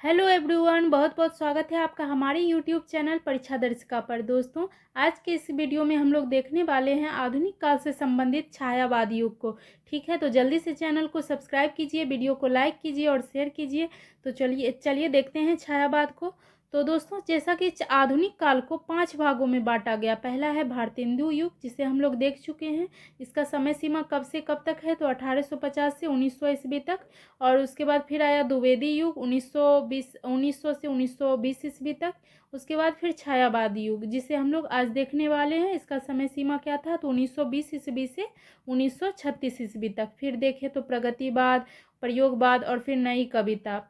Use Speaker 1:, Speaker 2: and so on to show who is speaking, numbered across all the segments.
Speaker 1: Hello everyone, बहुत बहुत स्वागत है आपका हमारे यूट्यूब चैनल परीक्षा दर्शिका पर। दोस्तों, आज के इस वीडियो में हम लोग देखने वाले हैं आधुनिक काल से संबंधित छायावाद युग को। ठीक है, तो जल्दी से चैनल को सब्सक्राइब कीजिए, वीडियो को लाइक कीजिए और शेयर कीजिए। तो चलिए देखते हैं छायावाद को। तो दोस्तों, जैसा कि आधुनिक काल को 5 भागों में बांटा गया। पहला है भारतेंदु युग, जिसे हम लोग देख चुके हैं। इसका समय सीमा कब से कब तक है, तो 1850 से 1900 ईस्वी तक। और उसके बाद फिर आया द्विवेदी युग 1900 से 1920 ईस्वी तक। उसके बाद फिर छायावाद युग, जिसे हम लोग आज देखने वाले हैं। इसका समय सीमा क्या था, तो 1920 ईस्वी से 1936 ईस्वी तक। फिर देखें तो प्रगतिवाद, प्रयोगवाद और फिर नई कविता।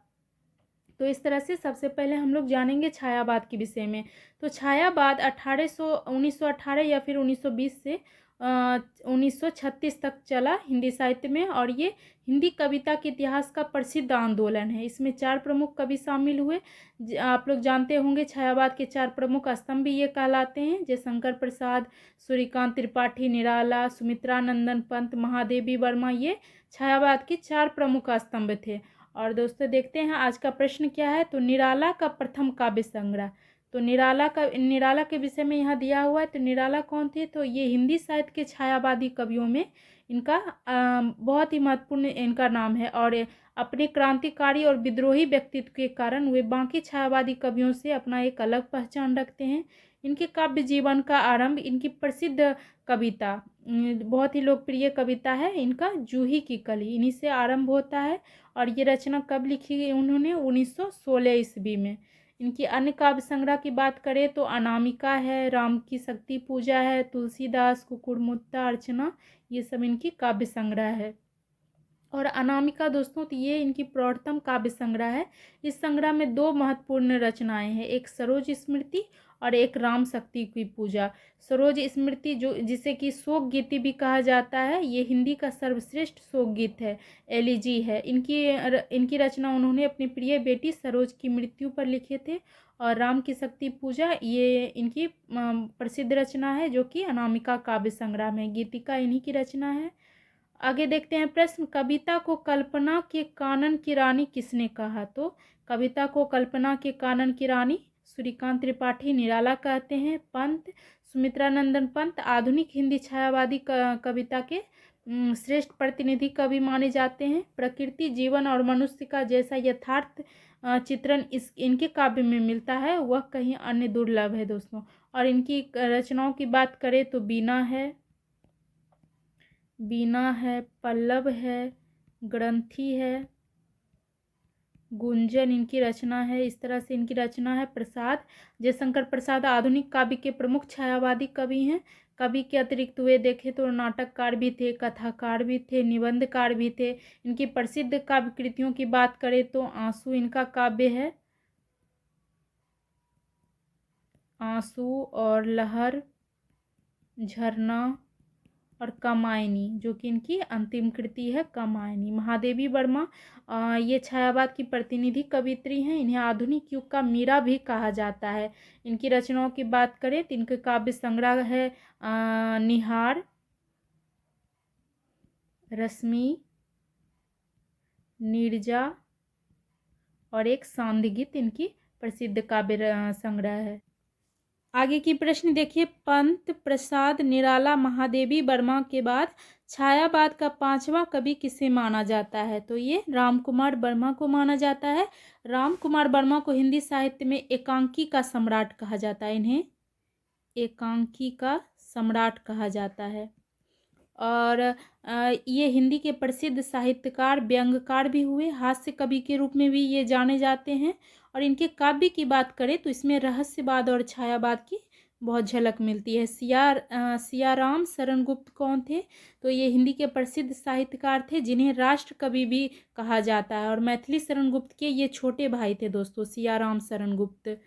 Speaker 1: तो इस तरह से सबसे पहले हम लोग जानेंगे छायावाद के विषय में। तो छायावाद 1918 या फिर 1920 से 1936 तक चला हिंदी साहित्य में। और ये हिंदी कविता के इतिहास का प्रसिद्ध आंदोलन है। इसमें 4 प्रमुख कवि शामिल हुए। आप लोग जानते होंगे छायावाद के 4 प्रमुख स्तंभ भी ये कहलाते हैं, जय शंकर प्रसाद, सूर्यकांत त्रिपाठी, निराला, सुमित्रा नंदन पंत, महादेवी वर्मा। ये छायावाद के 4 प्रमुख स्तंभ थे। और दोस्तों, देखते हैं आज का प्रश्न क्या है। तो निराला का प्रथम काव्य संग्रह। तो निराला के विषय में यहाँ दिया हुआ है। तो निराला कौन थे, तो ये हिंदी साहित्य के छायावादी कवियों में इनका बहुत ही महत्वपूर्ण इनका नाम है। और अपने क्रांतिकारी और विद्रोही व्यक्तित्व के कारण वे बाकी छायावादी कवियों से अपना एक अलग पहचान रखते हैं। इनके काव्य जीवन का आरंभ इनकी प्रसिद्ध कविता, बहुत ही लोकप्रिय कविता है इनका, जूही की कली, इन्हीं से आरंभ होता है। और ये रचना कब लिखी गई उन्होंने, 1916 ईस्वी में। इनकी अन्य काव्य संग्रह की बात करें तो अनामिका है, राम की शक्ति पूजा है, तुलसीदास, कुकुरमुत्ता अर्चना, ये सब इनकी काव्य संग्रह है। और अनामिका दोस्तों, तो ये इनकी प्रौढ़तम काव्य संग्रह है। इस संग्रह में 2 महत्वपूर्ण रचनाएं हैं, एक सरोज स्मृति और एक राम शक्ति की पूजा। सरोज स्मृति, जो जिसे कि शोक गीति भी कहा जाता है, ये हिंदी का सर्वश्रेष्ठ शोक गीत है, एलिजी है। इनकी रचना उन्होंने अपनी प्रिय बेटी सरोज की मृत्यु पर लिखे थे। और राम की शक्ति पूजा ये इनकी प्रसिद्ध रचना है, जो कि अनामिका काव्य संग्रह में, गीतिका इन्हीं की रचना है। आगे देखते हैं प्रश्न, कविता को कल्पना के कानन की रानी किसने कहा। तो कविता को कल्पना के कानन की रानी सूर्यकांत त्रिपाठी, निराला कहते हैं। पंत, सुमित्रा नंदन पंत आधुनिक हिंदी छायावादी कविता के श्रेष्ठ प्रतिनिधि कवि माने जाते हैं। प्रकृति, जीवन और मनुष्य का जैसा यथार्थ चित्रण इनके काव्य में मिलता है, वह कहीं अन्य दुर्लभ है दोस्तों। और इनकी रचनाओं की बात करें तो बीना है, पल्लव है, ग्रंथि है, गुंजन इनकी रचना है। इस तरह से इनकी रचना है। प्रसाद, जयशंकर प्रसाद आधुनिक काव्य के प्रमुख छायावादी कवि हैं। कवि के अतिरिक्त वे देखें तो नाटककार भी थे, कथाकार भी थे, निबंधकार भी थे। इनकी प्रसिद्ध काव्य कृतियों की बात करें तो आंसू इनका काव्य है, आंसू और लहर, झरना और कामायनी, जो कि इनकी अंतिम कृति है कामायनी। महादेवी वर्मा ये छायावाद की प्रतिनिधि कवित्री हैं। इन्हें आधुनिक युग का मीरा भी कहा जाता है। इनकी रचनाओं की बात करें तो इनके काव्य संग्रह है निहार, रश्मि, नीरजा और एक सांध्य इनकी प्रसिद्ध काव्य संग्रह है। आगे की प्रश्न देखिए, पंत, प्रसाद, निराला, महादेवी वर्मा के बाद छायावाद का 5वां कवि किसे माना जाता है। तो ये रामकुमार वर्मा को माना जाता है। रामकुमार वर्मा को हिंदी साहित्य में एकांकी का सम्राट कहा जाता है। इन्हें एकांकी का सम्राट कहा जाता है। और ये हिंदी के प्रसिद्ध साहित्यकार, व्यंग्यकार भी हुए, हास्य कवि के रूप में भी ये जाने जाते हैं। और इनके काव्य की बात करें तो इसमें रहस्यवाद और छायावाद की बहुत झलक मिलती है। सियाराम शरण गुप्त कौन थे, तो ये हिंदी के प्रसिद्ध साहित्यकार थे, जिन्हें राष्ट्र कवि भी कहा जाता है। और मैथिली शरण गुप्त के ये छोटे भाई थे दोस्तों, सियाराम शरण गुप्त।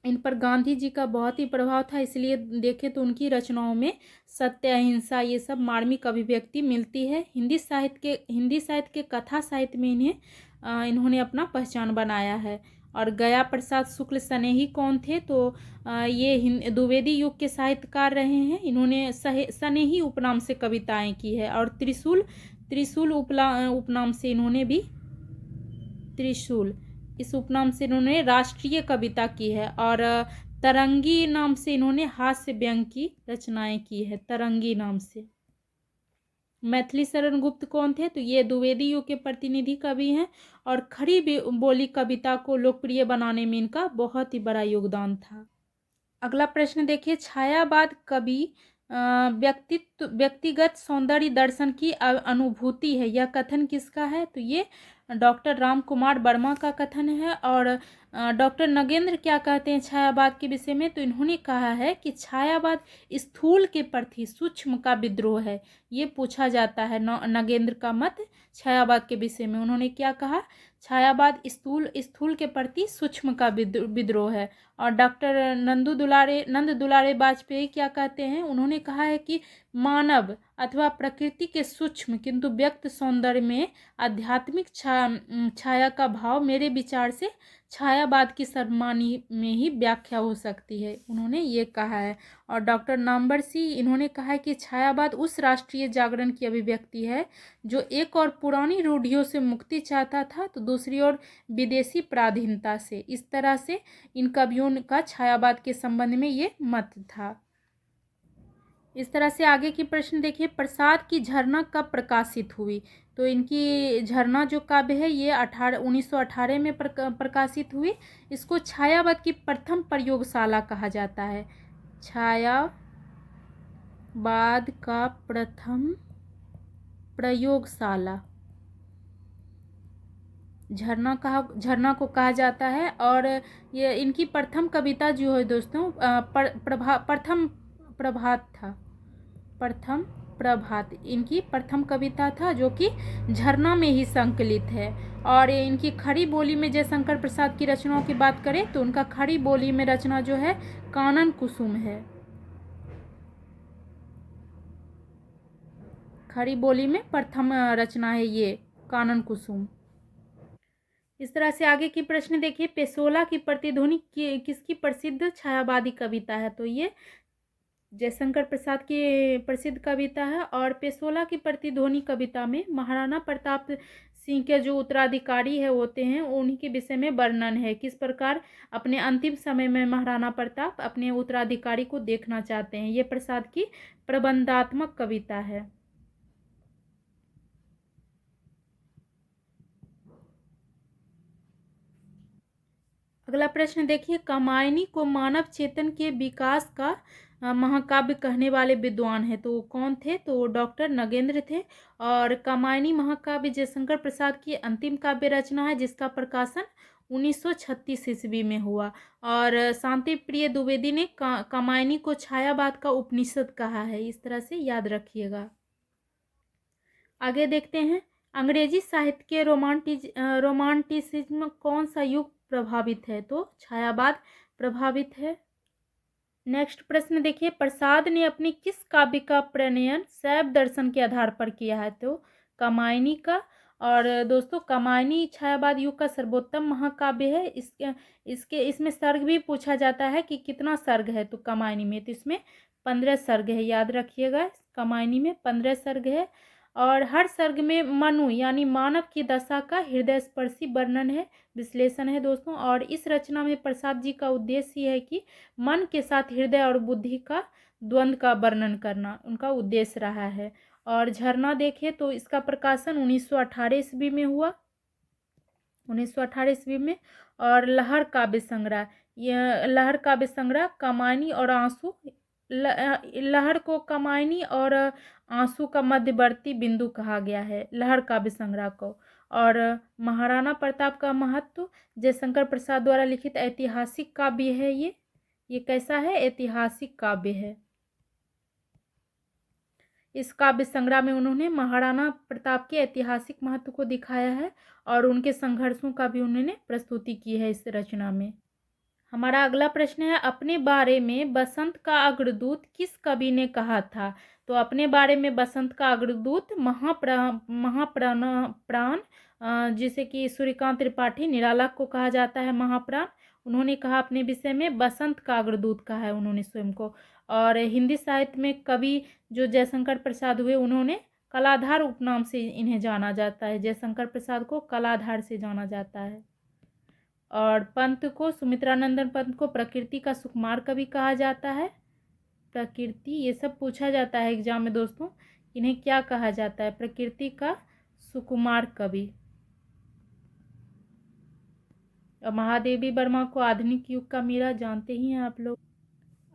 Speaker 1: इन पर गांधी जी का बहुत ही प्रभाव था, इसलिए देखें तो उनकी रचनाओं में सत्य, अहिंसा, ये सब मार्मिक अभिव्यक्ति मिलती है। हिंदी साहित्य के कथा साहित्य में इन्होंने अपना पहचान बनाया है। और गया प्रसाद शुक्ल सनेही कौन थे, तो ये द्विवेदी युग के साहित्यकार रहे हैं। इन्होंने सनेही उपनाम से कविताएं की है। और त्रिशूल उपनाम से इन्होंने भी त्रिशूल इस उपनाम से इन्होंने राष्ट्रीय कविता की है। और तरंगी नाम से इन्होंने हास्य व्यंग की रचनाएं की है, तरंगी नाम से। मैथिली शरण गुप्त कौन थे? तो ये द्विवेदी युग के प्रतिनिधि कवि हैं और खड़ी बोली कविता को लोकप्रिय बनाने में इनका बहुत ही बड़ा योगदान था। अगला प्रश्न देखिए, छायावाद कवि व्यक्तिगत सौंदर्य दर्शन की अनुभूति है, यह कथन किसका है? तो ये डॉक्टर राम कुमार वर्मा का कथन है। और डॉक्टर नगेंद्र क्या कहते हैं छायावाद के विषय में? तो इन्होंने कहा है कि छायावाद स्थूल के प्रति सूक्ष्म का विद्रोह है। ये पूछा जाता है नगेंद्र का मत छायावाद के विषय में। उन्होंने क्या कहा? छायावाद स्थूल के प्रति सूक्ष्म का विद्रोह है। और डॉक्टर नंद दुलारे वाजपेयी क्या कहते हैं? उन्होंने कहा है कि मानव अथवा प्रकृति के सूक्ष्म किंतु व्यक्त सौंदर्य में आध्यात्मिक छाया का भाव मेरे विचार से छायावाद की सर्वमान्य में ही व्याख्या हो सकती है, उन्होंने ये कहा है। और डॉक्टर नाम्बर सी इन्होंने कहा है कि छायावाद उस राष्ट्रीय जागरण की अभिव्यक्ति है जो एक और पुरानी रूढ़ियों से मुक्ति चाहता था तो दूसरी ओर विदेशी पराधीनता से। इस तरह से इन कवियों का छायावाद के संबंध में ये मत था। इस तरह से आगे की प्रश्न देखिए, प्रसाद की झरना कब प्रकाशित हुई? तो इनकी झरना जो काव्य है ये 1918 में प्रकाशित हुई। इसको छायावाद की प्रथम प्रयोगशाला कहा जाता है। छायावाद का प्रथम प्रयोगशाला झरना को कहा जाता है। और ये इनकी प्रथम कविता जो है दोस्तों प्रथम प्रभात इनकी प्रथम कविता था जो कि झरना में ही संकलित है। और इनकी खड़ी बोली में जयशंकर प्रसाद की रचनाओं की बात करें तो उनका खड़ी बोली में रचना जो है कानन कुसुम है। खड़ी बोली में प्रथम रचना है ये कानन कुसुम। इस तरह से आगे की प्रश्न देखिए, पेसोला की प्रतिध्वनि किसकी प्रसिद्ध छायावादी कविता है? तो ये जयशंकर प्रसाद की प्रसिद्ध कविता है। और पेसोला की प्रतिध्वनि कविता में महाराणा प्रताप सिंह के जो उत्तराधिकारी है होते हैं उन्हीं के विषय में वर्णन है। किस प्रकार अपने अंतिम समय में महाराणा प्रताप अपने उत्तराधिकारी को देखना चाहते हैं। ये प्रसाद की प्रबंधात्मक कविता है। अगला प्रश्न देखिए, कामायनी को मानव चेतन के विकास का महाकाव्य कहने वाले विद्वान है तो कौन थे? तो डॉक्टर नगेंद्र थे। और कामायनी महाकाव्य जयशंकर प्रसाद की अंतिम काव्य रचना है जिसका प्रकाशन 1936 ईस्वी में हुआ। और शांति प्रिय द्विवेदी ने कामायनी को छायावाद का उपनिषद कहा है। इस तरह से याद रखिएगा। आगे देखते हैं, अंग्रेजी साहित्य के रोमांटिसिज्म कौन सा युग प्रभावित है? तो छायावाद प्रभावित है। नेक्स्ट प्रश्न देखिए, प्रसाद ने अपनी किस काव्य का प्रणयन शैव दर्शन के आधार पर किया है? तो कामायनी का। और दोस्तों कामायनी छायावाद युग का सर्वोत्तम महाकाव्य है। इसमें सर्ग भी पूछा जाता है कि कितना सर्ग है तो कामायनी में, तो इसमें 15 सर्ग है, याद रखिएगा। कामायनी में 15 सर्ग है और हर सर्ग में मनु यानी मानव की दशा का हृदय स्पर्शी वर्णन है, विश्लेषण है दोस्तों। और इस रचना में प्रसाद जी का उद्देश्य ये है कि मन के साथ हृदय और बुद्धि का द्वंद्व का वर्णन करना उनका उद्देश्य रहा है। और झरना देखें तो इसका प्रकाशन 1918 ईस्वी में हुआ, 1918 ईस्वी में। और लहर काव्य संग्रह, यह लहर काव्य संग्रह कामायनी और आंसू, लहर को कामायनी और आंसू का मध्यवर्ती बिंदु कहा गया है, लहर काव्य संग्रह को। और महाराणा प्रताप का महत्व, जयशंकर प्रसाद द्वारा लिखित ऐतिहासिक काव्य है ये कैसा है? ऐतिहासिक काव्य है। इस काव्य संग्रह में उन्होंने महाराणा प्रताप के ऐतिहासिक महत्व को दिखाया है और उनके संघर्षों का भी उन्होंने प्रस्तुति की है इस रचना में। हमारा अगला प्रश्न है, अपने बारे में बसंत का अग्रदूत किस कवि ने कहा था? तो अपने बारे में बसंत का अग्रदूत महाप्राण जिसे कि सूर्यकांत त्रिपाठी निराला को कहा जाता है महाप्राण, उन्होंने कहा अपने विषय में बसंत का अग्रदूत कहा है उन्होंने स्वयं को। और हिंदी साहित्य में कवि जो जयशंकर प्रसाद हुए उन्होंने कलाधार उपनाम से इन्हें जाना जाता है, जयशंकर प्रसाद को कलाधार से जाना जाता है। और पंत को, सुमित्रानंदन पंत को प्रकृति का सुकुमार कवि कहा जाता है। प्रकृति, ये सब पूछा जाता है एग्जाम में दोस्तों, इन्हें क्या कहा जाता है, प्रकृति का सुकुमार कवि। और महादेवी वर्मा को आधुनिक युग का मीरा जानते ही हैं आप लोग।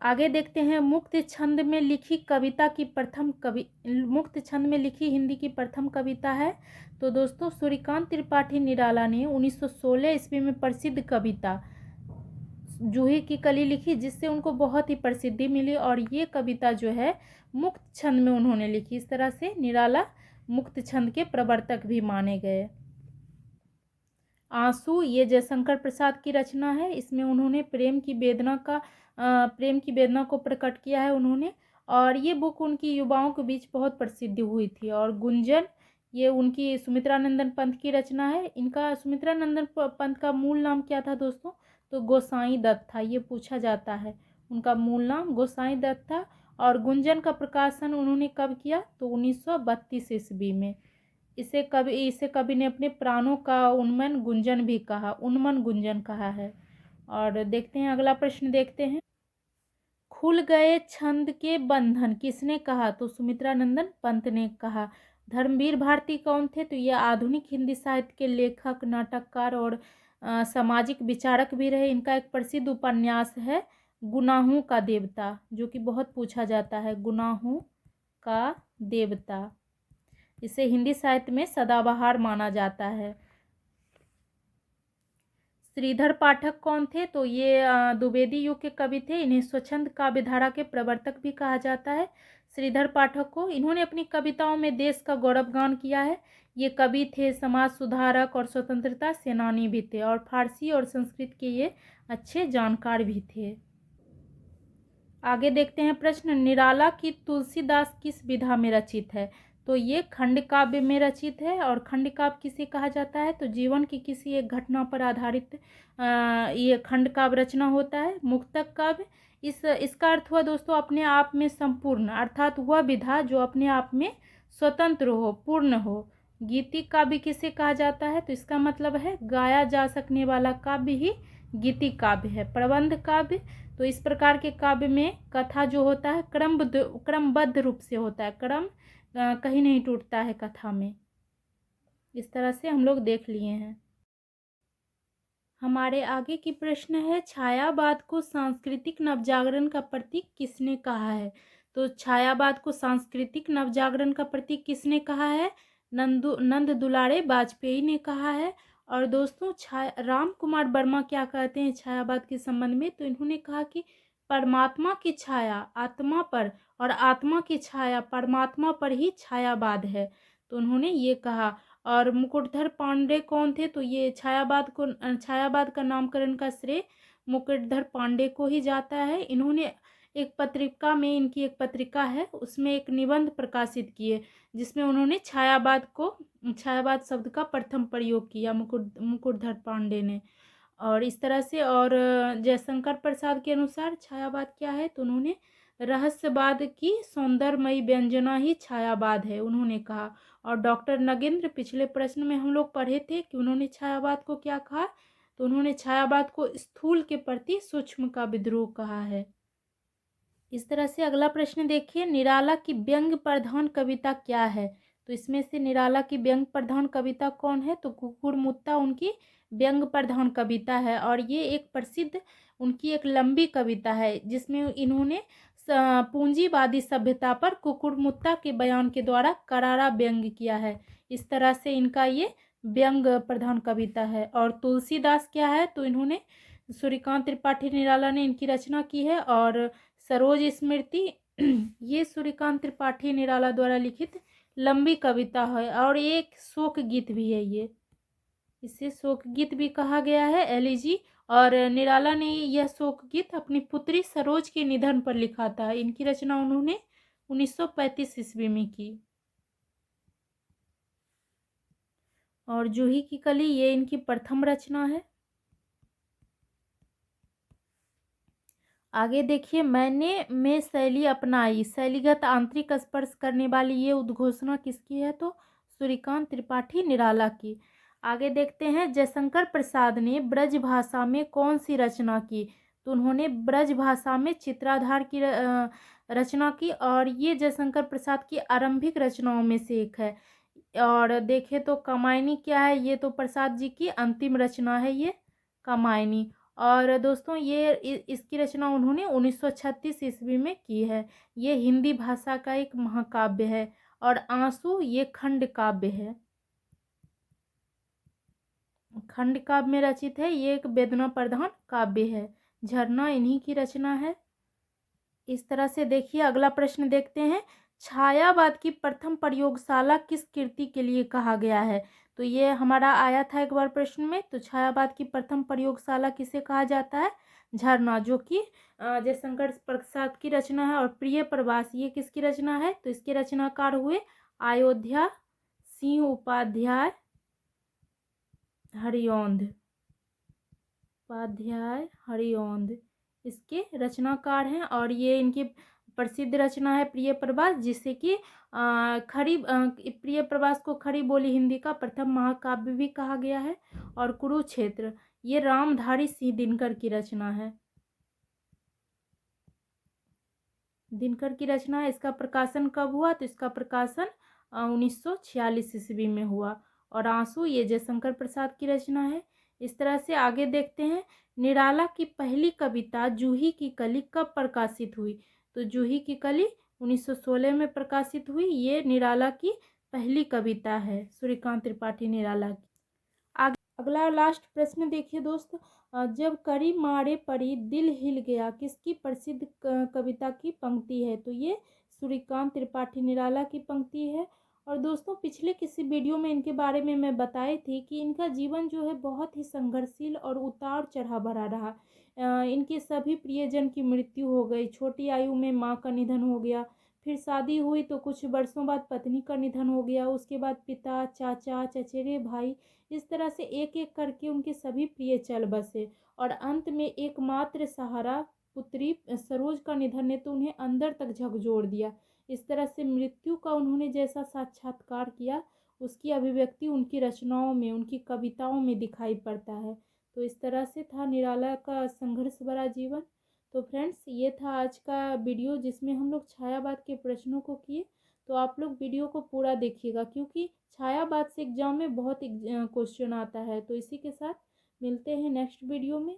Speaker 1: आगे देखते हैं, मुक्त छंद में लिखी कविता की प्रथम कवि, मुक्त छंद में लिखी हिंदी की प्रथम कविता है तो दोस्तों सूर्यकांत त्रिपाठी निराला ने 1916 ईस्वी में प्रसिद्ध कविता जूही की कली लिखी, जिससे उनको बहुत ही प्रसिद्धि मिली। और ये कविता जो है मुक्त छंद में उन्होंने लिखी। इस तरह से निराला मुक्त छंद के प्रवर्तक भी माने गए। आंसू, ये जयशंकर प्रसाद की रचना है। इसमें उन्होंने प्रेम की वेदना को प्रकट किया है उन्होंने। और ये बुक उनकी युवाओं के बीच बहुत प्रसिद्ध हुई थी। और गुंजन, ये उनकी सुमित्रानंदन पंत की रचना है। इनका सुमित्रानंदन पंत का मूल नाम क्या था दोस्तों, तो गोसाई दत्त था। ये पूछा जाता है, उनका मूल नाम गोसाई दत्त था। और गुंजन का प्रकाशन उन्होंने कब किया, तो 1932 ईस्वी में। इसे कवि ने अपने प्राणों का उन्मन गुंजन भी कहा, उन्मन गुंजन कहा है। और देखते हैं अगला प्रश्न देखते हैं, खुल गए छंद के बंधन किसने कहा, तो सुमित्रानंदन पंत ने कहा। धर्मवीर भारती कौन थे, तो ये आधुनिक हिंदी साहित्य के लेखक, नाटककार और सामाजिक विचारक भी रहे। इनका एक प्रसिद्ध उपन्यास है गुनाहों का देवता, जो कि बहुत पूछा जाता है, गुनाहों का देवता। इसे हिंदी साहित्य में सदाबहार माना जाता है। श्रीधर पाठक कौन थे, तो ये द्विवेदी युग के कवि थे। इन्हें स्वच्छंद काव्य धारा के प्रवर्तक भी कहा जाता है। श्रीधर पाठक को, इन्होंने अपनी कविताओं में देश का गौरवगान किया है। ये कवि थे, समाज सुधारक और स्वतंत्रता सेनानी भी थे। और फारसी और संस्कृत के ये अच्छे जानकार भी थे। आगे देखते हैं प्रश्न, निराला की तुलसीदास किस विधा में रचित है, तो ये खंड काव्य में रचित है। और खंड काव्य किसे कहा जाता है, तो जीवन की किसी एक घटना पर आधारित ये खंड काव्य रचना होता है। मुक्तक काव्य, इसका अर्थ हुआ दोस्तों अपने आप में संपूर्ण, अर्थात वह विधा जो अपने आप में स्वतंत्र हो, पूर्ण हो। गीतिक काव्य किसे कहा जाता है, तो इसका मतलब है गाया जा सकने वाला काव्य ही गीतिक काव्य है। प्रबंध काव्य, तो इस प्रकार के काव्य में कथा जो होता है क्रमबद्ध रूप से होता है, क्रम कहीं नहीं टूटता है कथा में। इस तरह से हम लोग देख लिए हैं। हमारे आगे की प्रश्न है, छायावाद को सांस्कृतिक नवजागरण का प्रतीक किसने कहा है, तो छायावाद को सांस्कृतिक नवजागरण का प्रतीक किसने कहा है, नंद दुलारे वाजपेयी ने कहा है। और दोस्तों राम कुमार वर्मा क्या कहते हैं छायावाद के संबंध में, तो इन्होंने कहा कि परमात्मा की छाया आत्मा पर और आत्मा की छाया परमात्मा पर ही छायावाद है, तो उन्होंने ये कहा। और मुकुटधर पांडे कौन थे, तो ये छायावाद का नामकरण का श्रेय मुकुटधर पांडे को ही जाता है। इन्होंने एक पत्रिका में, इनकी एक पत्रिका है, उसमें एक निबंध प्रकाशित किए जिसमें उन्होंने छायावाद शब्द का प्रथम प्रयोग किया, मुकुटधर पांडे ने। और इस तरह से, और जयशंकर प्रसाद के अनुसार छायावाद क्या है, तो उन्होंने रहस्यवाद की सौंदर्यमयी व्यंजना ही छायावाद है, उन्होंने कहा। और डॉक्टर नगेंद्र, पिछले प्रश्न में हम लोग पढ़े थे कि उन्होंने छायावाद को क्या कहा, तो उन्होंने छायावाद को स्थूल के प्रति सूक्ष्म का विद्रोह कहा है। इस तरह से अगला प्रश्न देखिए, निराला की व्यंग प्रधान कविता क्या है, तो इसमें से निराला की व्यंग प्रधान कविता कौन है, तो कुकुरमुत्ता उनकी व्यंग प्रधान कविता है। और ये एक प्रसिद्ध उनकी एक लंबी कविता है जिसमें इन्होंने पूंजीवादी सभ्यता पर कुकुरमुत्ता के बयान के द्वारा करारा व्यंग किया है। इस तरह से इनका ये व्यंग प्रधान कविता है। और तुलसीदास क्या है, तो इन्होंने सूर्यकांत त्रिपाठी निराला ने इनकी रचना की है। और सरोज स्मृति ये सूर्यकांत त्रिपाठी निराला द्वारा लिखित लंबी कविता है और एक शोक गीत भी है। ये इसे शोक गीत भी कहा गया है, एलिजी। और निराला ने यह शोक गीत अपनी पुत्री सरोज के निधन पर लिखा था। इनकी रचना उन्होंने 1935 ईस्वी में की। और जूही की कली ये इनकी प्रथम रचना है। आगे देखिए, मैं शैली अपनाई, शैलीगत आंतरिक स्पर्श करने वाली ये उद्घोषणा किसकी है, तो सूर्यकांत त्रिपाठी निराला की। आगे देखते हैं, जयशंकर प्रसाद ने ब्रज भाषा में कौन सी रचना की? तो उन्होंने ब्रज भाषा में चित्राधार की रचना की, और ये जयशंकर प्रसाद की आरंभिक रचनाओं में से एक है। और देखें तो कामायनी क्या है? ये तो प्रसाद जी की अंतिम रचना है, ये कामायनी। और दोस्तों ये इसकी रचना उन्होंने 1936 ईस्वी में की है। ये हिंदी भाषा का एक महाकाव्य है। और आंसू ये खंड काव्य है, खंड काव्य में रचित है, ये एक वेदना प्रधान काव्य है। झरना इन्हीं की रचना है। इस तरह से देखिए, अगला प्रश्न देखते हैं, छायावाद की प्रथम प्रयोगशाला किस कृति के लिए कहा गया है? तो ये हमारा आया था एक बार प्रश्न में। तो छायावाद की प्रथम प्रयोगशाला किसे कहा जाता है? झरना, जो कि जयशंकर प्रसाद की रचना है। और प्रिय प्रवास ये किसकी रचना है? तो इसके रचनाकार हुए अयोध्या सिंह उपाध्याय हरिऔंध इसके रचनाकार हैं। और ये इनकी प्रसिद्ध रचना है प्रिय प्रवास, जिसे कि प्रिय प्रवास को खड़ी बोली हिंदी का प्रथम महाकाव्य भी कहा गया है। और कुरुक्षेत्र ये रामधारी सिंह दिनकर की रचना है। दिनकर की रचना है। इसका प्रकाशन कब हुआ? तो इसका प्रकाशन 1946 ईस्वी में हुआ। और आंसू ये जयशंकर प्रसाद की रचना है। इस तरह से आगे देखते हैं, निराला की पहली कविता जूही की कली कब प्रकाशित हुई? तो जूही की कली 1916 में प्रकाशित हुई। ये निराला की पहली कविता है, सूर्यकांत त्रिपाठी निराला की। अगला लास्ट प्रश्न देखिए दोस्त, जब करी मारे पड़ी दिल हिल गया किसकी प्रसिद्ध कविता की पंक्ति है? तो ये सूर्यकांत त्रिपाठी निराला की पंक्ति है। और दोस्तों पिछले किसी वीडियो में इनके बारे में मैं बताई थी कि इनका जीवन जो है बहुत ही संघर्षशील और उतार चढ़ाव भरा रहा। इनके सभी प्रियजन की मृत्यु हो गई, छोटी आयु में माँ का निधन हो गया, फिर शादी हुई तो कुछ वर्षों बाद पत्नी का निधन हो गया, उसके बाद पिता, चाचा, चचेरे भाई, इस तरह से एक एक करके उनके सभी प्रिय चल बसे। और अंत में एकमात्र सहारा पुत्री सरोज का निधन ने तो उन्हें अंदर तक झकझोर दिया। इस तरह से मृत्यु का उन्होंने जैसा साक्षात्कार किया, उसकी अभिव्यक्ति उनकी रचनाओं में, उनकी कविताओं में दिखाई पड़ता है। तो इस तरह से था निराला का संघर्ष भरा जीवन। तो फ्रेंड्स ये था आज का वीडियो, जिसमें हम लोग छायावाद के प्रश्नों को किए। तो आप लोग वीडियो को पूरा देखिएगा, क्योंकि छायावाद से एग्जाम में बहुत क्वेश्चन आता है। तो इसी के साथ मिलते हैं नेक्स्ट वीडियो में।